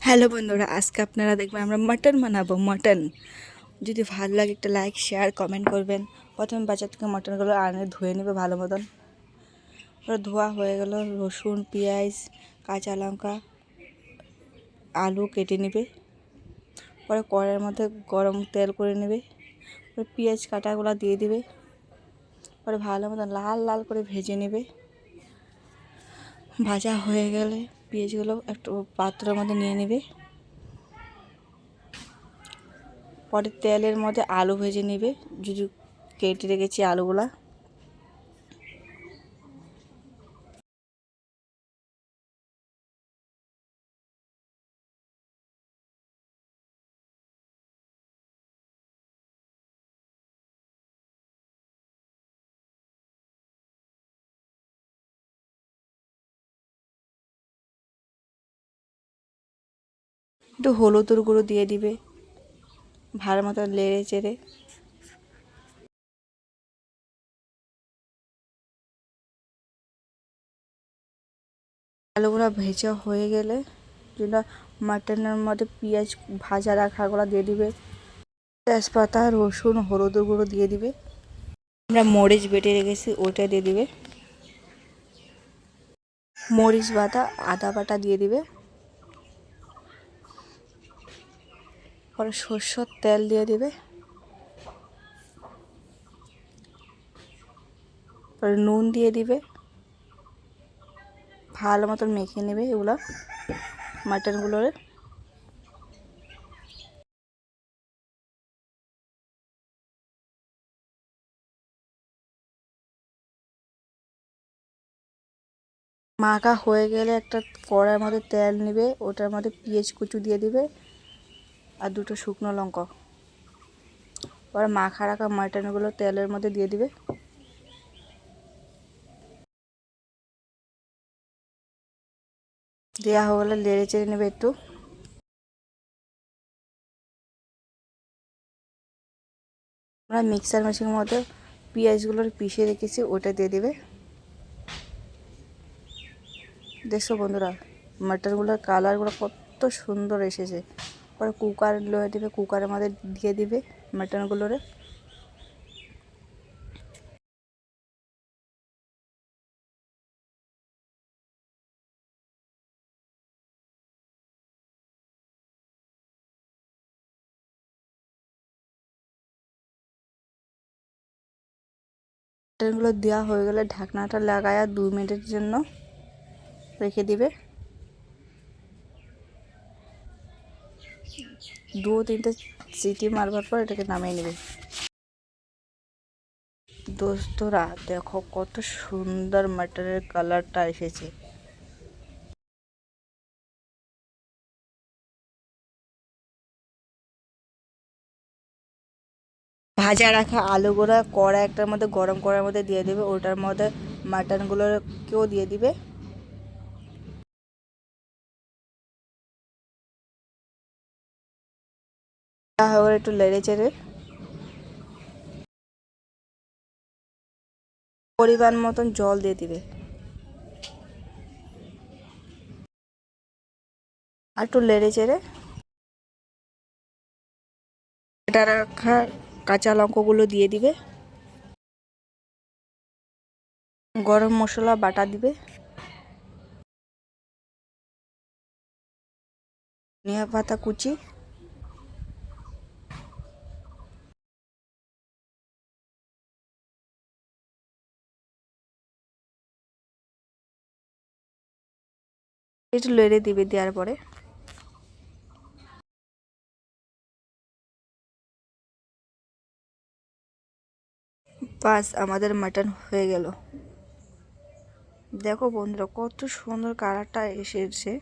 Hello বন্ধুরা, আজকে আপনারা দেখবেন আমরা মাটন বানাবো। মাটন যদি ভালো লাগে একটা লাইক শেয়ার কমেন্ট করবেন। প্রথমে বাজার থেকে মাটনগুলো আনে ধুয়ে নেবে ভালো মতন। ওরা ধোয়া হয়ে গেল, রসুন পেঁয়াজ কাঁচা লঙ্কা আলু কেটে নেবে। পরে কড়াইয়ের মধ্যে গরম তেল করে নেবে। পরে পেঁয়াজ কাটাগুলো দিয়ে দিবে। পরে ভালো মতন লাল লাল করে ভেজে নেবে। ভাজা হয়ে গেলে পেঁয়াজগুলো একটু পাত্রের মধ্যে নিয়ে নেবে। পরে তেলের মধ্যে আলু ভেজে নেবে, যদি কেটে রেখেছি আলুগুলা। একটু হলুদের গুঁড়ো দিয়ে দিবে, ভালো মতো নেড়ে চেড়ে আলুগুলো ভেজা হয়ে গেলে যেটা মাটনের মধ্যে পেঁয়াজ ভাজা রাখাগুলো দিয়ে দিবে। তেজপাতা রসুন হলুদের গুঁড়ো দিয়ে দিবে। আমরা মরিচ বেটে রেখেছি ওইটা দিয়ে দিবে। মরিচ বাটা আদা বাটা দিয়ে দিবে। পরে সরষের তেল দিয়ে দিবে। পরে নুন দিয়ে দিবে। ভালো মতন মেখে নেবে এগুলো মাটনগুলোরে। মাখা হয়ে গেলে একটা কড়াইয়ের মধ্যে তেল নেবে, ওটার মধ্যে পেঁয়াজ কুচু দিয়ে দিবে আর দুটো শুকনো লঙ্কা। পরে মাখা রাখা মাটনগুলো তেলের মধ্যে দিয়ে দিবে। দেওয়া হয়ে গেলে নেড়ে চেড়ে নেবে একটু। আমরা মিক্সার মেশিনের মধ্যে পেঁয়াজগুলোর পিষে রেখেছি ওটা দিয়ে দিবে। দেখছো বন্ধুরা মাটনগুলোর কালারগুলো কত সুন্দর এসেছে। পরে কুকার লয়ে দিবে, কুকারের মধ্যে দিয়ে দিবে মাটনগুলোরে। মাটনগুলো দেওয়া হয়ে গেলে ঢাকনাটা লাগায়া 2 মিনিটের জন্য রেখে দিবে। 2-3টে সিটি মারবার পর এটাকে নামিয়ে নেবে। দোস্তরা দেখো কত সুন্দর মাটনের কালারটা এসেছে। ভাজা রাখা আলুগুলো কড়াই একটার মধ্যে গরম কড়াইয়ের মধ্যে দিয়ে দেবে, ওটার মধ্যে মাটনগুলোকেও দিয়ে দিবে। তারপর একটু নেড়ে চেড়ে পরিমাণ মতন জল দিয়ে দিবে। আর একটু নেড়ে চেড়ে এটা রাখা কাঁচা লঙ্কাগুলো দিয়ে দিবে। গরম মশলা বাটা দিবে, ধনিয়া পাতা কুচি, একটু নেড়ে দিবে। দেওয়ার পরে বাস আমাদের মাটন হয়ে গেল। দেখো বন্ধুরা কত সুন্দর কালারটা এসেছে।